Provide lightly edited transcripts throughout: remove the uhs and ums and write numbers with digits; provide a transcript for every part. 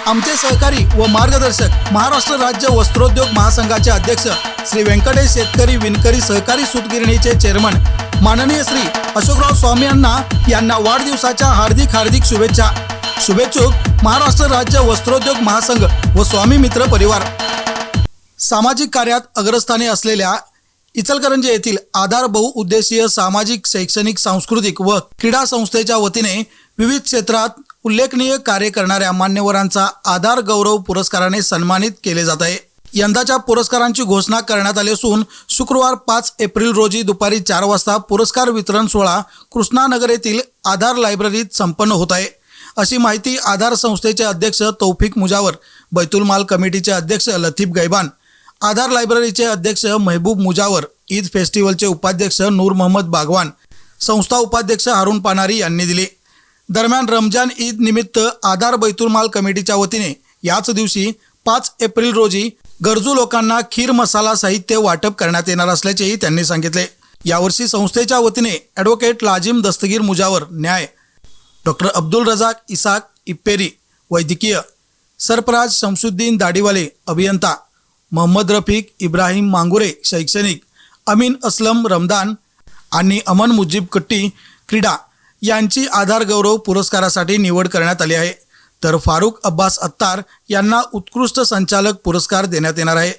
आमचे सहकारी व मार्गदर्शक महाराष्ट्र राज्य वस्त्रोद्योग महासंघाचे अध्यक्ष श्री व्यंकटेश शेतकरी विणकरी सहकारी सूतगिरणीचे चेअरमन माननीय श्री अशोकराव स्वामी यांना वाढदिवसाच्या हार्दिक शुभेच्छा। शुभेच्छुक महाराष्ट्र राज्य वस्त्रोद्योग महासंघ व स्वामी मित्र परिवार। सामाजिक कार्यात अग्रस्थानी असलेल्या इचलकरंजी येथील आधार बहुउद्देशीय सामाजिक शैक्षणिक सांस्कृतिक व क्रीडा संस्थेच्या वतीने विविध क्षेत्रात उल्लेखनीय कार्य करणाऱ्या मान्यवरांचा आधार गौरव पुरस्काराने सन्मानित केले जात आहे। यंदाच्या पुरस्कारांची घोषणा करण्यात आली असून शुक्रवार 5 एप्रिल रोजी दुपारी 4 वाजता पुरस्कार वितरण सोहळा कृष्णानगर येथील आधार लायब्ररीत संपन्न होत आहे, अशी माहिती आधार संस्थेचे अध्यक्ष तौफिक मुजावर, बैतूल माल कमिटीचे अध्यक्ष लतीफ गैबान, आधार लायब्ररीचे अध्यक्ष महबूब मुजावर, ईद फेस्टिवलचे उपाध्यक्ष नूर मोहम्मद बागवान, संस्था उपाध्यक्ष हारून पानारी यांनी दिली। दरम्यान रमजान ईद निमित्त आधार बैतूल माल कमिटीच्या वतीने याच दिवशी 5 एप्रिल रोजी गरजू लोकांना खीर मसाला साहित्य वाटप करण्यात येणार असल्याचेही त्यांनी सांगितले। यावर्षी संस्थेच्या वतीने ॲडव्होकेट लाजिम दस्तगीर मुजावर न्याय, डॉक्टर अब्दुल रजाक इसाक इप्पेरी वैद्यकीय, सरफराज शमसुद्दीन दाढीवाले अभियंता, मोहम्मद रफीक इब्राहिम मांगुरे शैक्षणिक, अमीन असलम रमदान आणि अमन मुजीब कट्टी क्रीडा यांची आधार गौरव पुरस्कारासाठी निवड करण्यात आली आहे। तर फारुख अब्बास अत्तार यांना उत्कृष्ट संचालक पुरस्कार देण्यात येणार आहे।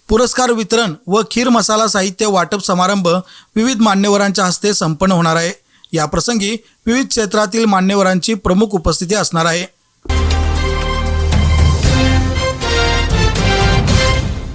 पुरस्कार वितरण व खीर मसाला साहित्य वाटप समारंभ विविध मान्यवरांच्या हस्ते संपन्न होणार आहे। या प्रसंगी विविध क्षेत्रातील मान्यवरांची प्रमुख उपस्थिती असणार आहे।